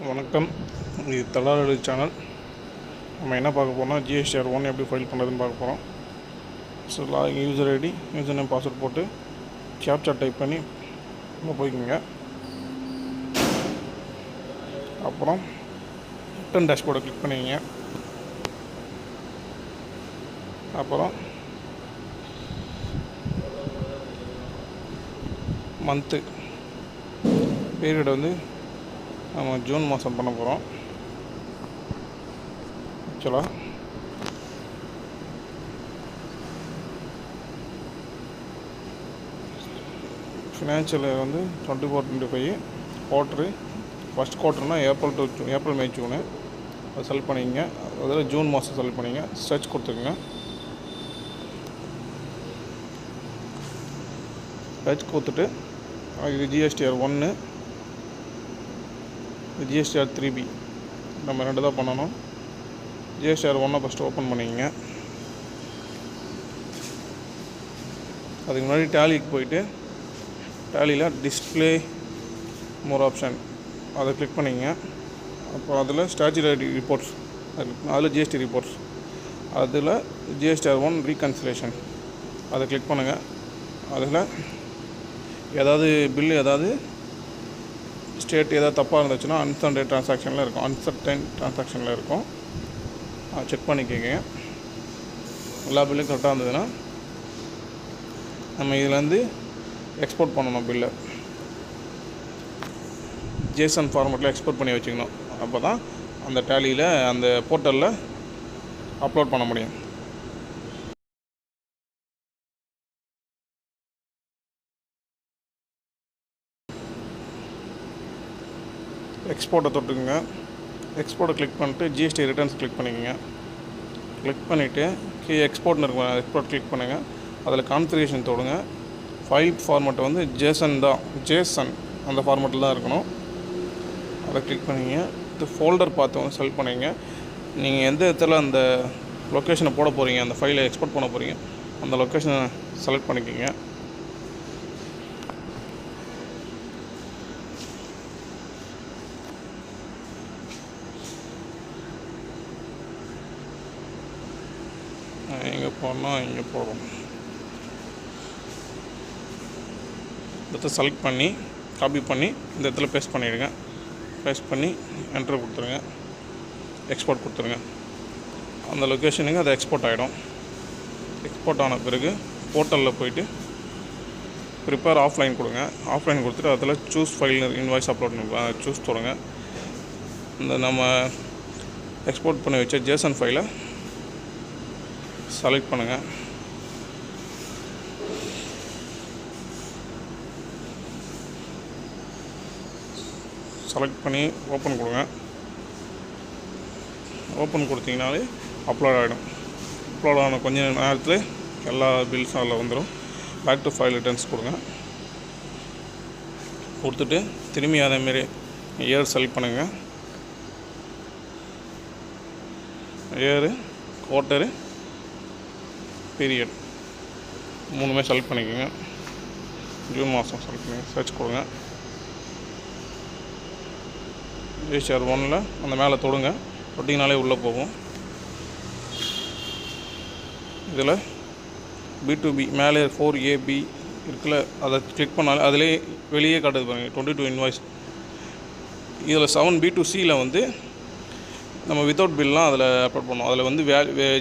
வணக்கம். இது தலாலி சேனல். நம்ம என்ன பார்க்க போகிறோம்னா ஜிஎஸ்டிஆர் 1 எப்படி ஃபைல் பண்ணுறதுன்னு பார்க்க போகிறோம். So user ID, user name, password போட்டு கேப்சா டைப் பண்ணி உள்ளே போய்க்குங்க. அப்புறம் ரிட்டன் டேஷ்போர்டை கிளிக் பண்ணிங்க. அப்புறம் மந்த்து பீரியட் வந்து நம்ம ஜூன் மாதம் பண்ண போகிறோம். ஆக்சுவலாக ஃபினான்ஷியல் வந்து 24-25 குவார்ட்ரு. ஃபஸ்ட் குவார்ட்டர்னால் ஏப்ரல் மே ஜூனு அதை செலக்ட் பண்ணிங்க. அதில் ஜூன் மாதம் செலக்ட் பண்ணிங்க. சர்ச் கொடுத்துக்குங்க. சர்ச் கொடுத்துட்டு இது ஜிஎஸ்டிஆர் 1, ஜிஎஸ்டிஆர் 3B நம்ம 2 தான் பண்ணணும். ஜிஎஸ்டிஆர் 1 ஃபஸ்ட்டு ஓப்பன் பண்ணிக்கங்க. அதுக்கு முன்னாடி டேலிக்கு போயிட்டு டேலியில் டிஸ்பிளே மோர் ஆப்ஷன் அதை கிளிக் பண்ணிங்க. அப்புறம் அதில் ஸ்டாச்சுரரி ரிப்போர்ட்ஸ், அதில் ஜிஎஸ்டி ரிப்போர்ட்ஸ், அதில் ஜிஎஸ்டிஆர் 1 ரீகன்சிலேஷன் அதை கிளிக் பண்ணுங்கள். அதில் ஏதாவது பில்லு ஏதாவது ஸ்டேட் ஏதாவது தப்பாக இருந்துச்சுன்னா அன்சர்டன் ட்ரான்சாக்ஷனில் இருக்கும். செக் பண்ணிக்கோங்க. எல்லா பில்லும் கரெக்டாக இருந்ததுன்னா நம்ம இதுலேருந்து எக்ஸ்போர்ட் பண்ணணும். பில்லை ஜேசன் ஃபார்மேட்டில் எக்ஸ்போர்ட் பண்ணி வச்சுக்கணும். அப்போ தான் அந்த டேலியில் அந்த போர்ட்டலில் அப்லோட் பண்ண முடியும். எக்ஸ்போர்ட்டை தொட்டுக்குங்க. எக்ஸ்போர்ட்டை கிளிக் பண்ணிட்டு ஜிஎஸ்டி ரிட்டர்ன்ஸ் கிளிக் பண்ணிக்கோங்க. கிளிக் பண்ணிவிட்டு எக்ஸ்போர்ட்னு இருக்கும், எக்ஸ்போர்ட் கிளிக் பண்ணுங்கள். அதில் கான்ஃபிகரேஷன் தொடுங்க. ஃபைல் ஃபார்மேட் வந்து ஜேசன் அந்த ஃபார்மேட்டில் தான் இருக்கணும். அதை கிளிக் பண்ணிங்க. இது ஃபோல்டர் பார்த்து வந்து செலக்ட் பண்ணிங்க. நீங்கள் எந்த இடத்துல அந்த லொக்கேஷனை போட போகிறீங்க, அந்த ஃபைலை எக்ஸ்போர்ட் பண்ண போகிறீங்க, அந்த லொக்கேஷனை செலக்ட் பண்ணிக்கோங்க. எங்கே போனால் இங்கே போகிறோம். இந்த இடத்துல செலக்ட் பண்ணி காப்பி பண்ணி இந்த இடத்துல பேஸ்ட் பண்ணிவிடுங்க. பேஸ்ட் பண்ணி என்ட்ரு கொடுத்துருங்க. எக்ஸ்போர்ட் கொடுத்துருங்க. அந்த லொக்கேஷனுக்கு அது எக்ஸ்போர்ட் ஆகிடும். எக்ஸ்போர்ட் ஆன பிறகு போர்ட்டலில் போய்ட்டு ப்ரிப்பேர் ஆஃப்லைன் கொடுங்க. ஆஃப்லைன் கொடுத்துட்டு அதில் choose file invoice upload choose தொடுங்க. இந்த நம்ம எக்ஸ்போர்ட் பண்ணி வச்ச ஜேசன் ஃபைலை செலக்ட் பண்ணுங்கள். செலக்ட் பண்ணி ஓப்பன் கொடுங்க. ஓப்பன் கொடுத்தீங்கனாலே அப்லோட் ஆகிடும். அப்லோட் ஆன கொஞ்ச நேரத்தில் எல்லா பில்ஸும் அதில் வந்துடும். பேக் டு ஃபைல் ரிட்டர்ன்ஸ் கொடுங்க. கொடுத்துட்டு திரும்பி அதேமாரி இயர் செலக்ட் பண்ணுங்கள். இயரு, குவார்ட்டரு, பீரியட் 3மே செலக்ட் பண்ணிக்கோங்க. ஜூன் மாதம் செலக்ட் பண்ணி சர்ச் கொடுங்க. ஜிஎஸ்டிஆர் 1 அந்த மேலே தொடுங்க. தொட்டிங்கனாலே உள்ளே போகும். இதில் B2B மேலே 4AB இருக்குல்ல, அதை கிளிக் பண்ணாலே அதிலே வெளியே காட்டுது பாருங்கள் 22 இன்வாய்ஸ். இதில் 7B2Cயில் வந்து நம்ம வித்தவுட் பில்லாம் அதில் அப்லோட் பண்ணுவோம். அதில் வந்து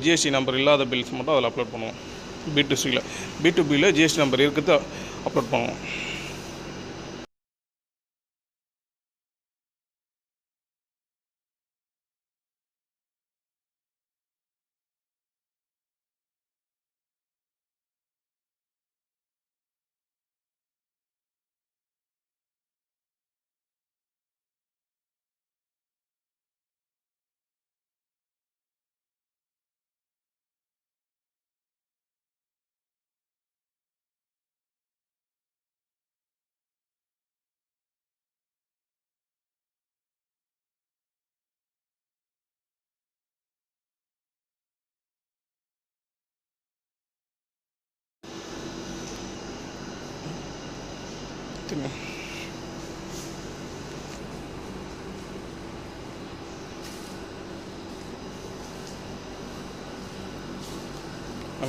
ஜிஎஸ்டி நம்பர் இல்லாத பில்ஸ் மட்டும் அதில் அப்லோட் பண்ணுவோம். B2Cயில். B2Bயில் ஜிஎஸ்டி நம்பர் இருக்கிறது அப்லோட் பண்ணுவோம்.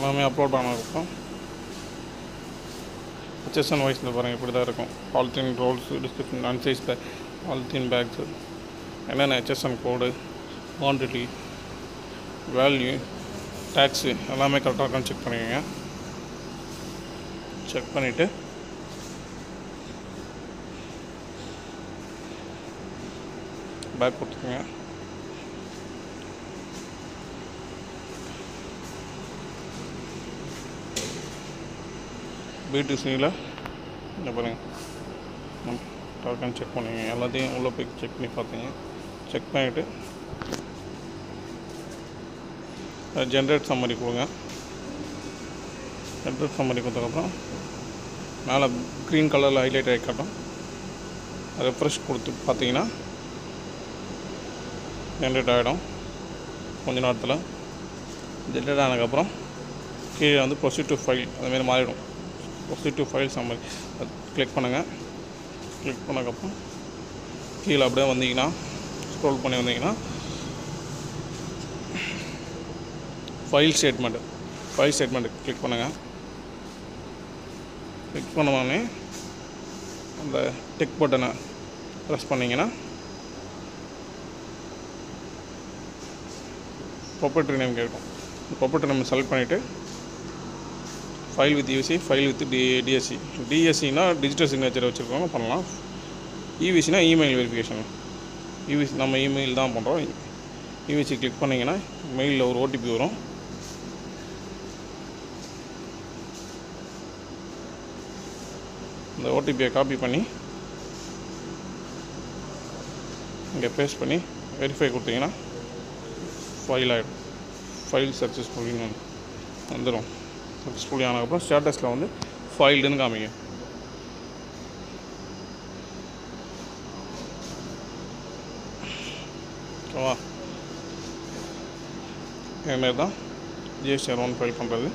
எல்லாமே அப்லோட் ஆனதுக்கப்புறம் HSN வாய்ஸில் பாருங்கள் இப்படி தான் இருக்கும். பாலித்தீன் ரோல்ஸ், டிஸ்கிரிப்ஷன், அன்சைஸ் பேக், பாலித்தீன் பேக்ஸு, என்னென்ன HSN code, quantity, value, tax எல்லாமே கரெக்டாக இருக்கான்னு செக் பண்ணிக்கோங்க. செக் பண்ணிவிட்டு பேக் கொடுத்துக்கோங்க. B2Cயில் என்ன பாருங்கள் கரெக்டாக செக் பண்ணுவீங்க. எல்லாத்தையும் உள்ளே போய் செக் பண்ணி பார்த்தீங்க. செக் பண்ணிவிட்டு ஜென்ரேட் சம்மரி கொடுங்க. ஜென்ரேட் சம்மரி கொடுத்ததுக்கப்புறம் மேலே க்ரீன் கலரில் ஹைலைட் ஆகி காட்டும். ரெஃப்ரெஷ் கொடுத்து பார்த்தீங்கன்னா ஜென்ரேட் ஆகிடும். கொஞ்ச நேரத்தில் ஜென்ரேட் ஆனதுக்கப்புறம் கீழே வந்து ப்ரொசீட் டு ஃபைல் அதுமாரி மாறிடும். ப்ரொசீட் டு ஃபைல் சம்மரி அது கிளிக் பண்ணுங்கள். கிளிக் பண்ணதுக்கப்புறம் கீழே அப்படியே வந்தீங்கன்னா ஸ்க்ரோல் பண்ணி வந்தீங்கன்னா ஃபைல் ஸ்டேட்மெண்ட்டு கிளிக் பண்ணுங்கள். கிளிக் பண்ணோடனே அந்த டிக் பட்டனை ப்ரெஸ் பண்ணிங்கன்னா ப்ராப்பர்ட்டி நேம் கேட்கும். ப்ராப்பர்ட்டி நேம் செலக்ட் பண்ணிவிட்டு file with EVC, file with DSC. டிஎஸ்சினா டிஜிட்டல் சிக்னேச்சர் வச்சுருக்கவங்க பண்ணலாம். ஈவிசினா இமெயில் வெரிஃபிகேஷன். ஈவிசி நம்ம இமெயில் தான் பண்ணுறோம். ஈவிசி கிளிக் பண்ணிங்கன்னா மெயிலில் ஒரு ஓடிபி வரும். இந்த ஓடிபியை காப்பி பண்ணி இங்கே பேஸ்ட் பண்ணி வெரிஃபை கொடுத்தீங்கன்னா ஃபைல் ஆகிடும். ஃபைல் சக்ஸஸ்ஃபுல்லின்னு வந்துடும். சக்ஸஸ்ஃபுல்லி ஆனதுக்கப்புறம் ஸ்டேட்டஸில் வந்து ஃபைல்டுன்னு காமிக்கும். ஓகேவா? இதுமாரி தான் GSTR1 ஃபைல் பண்ணுறது.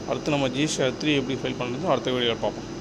அடுத்து நம்ம GSTR3 எப்படி ஃபைல் பண்ணுறது அடுத்த வீடியோவில் பார்ப்போம்.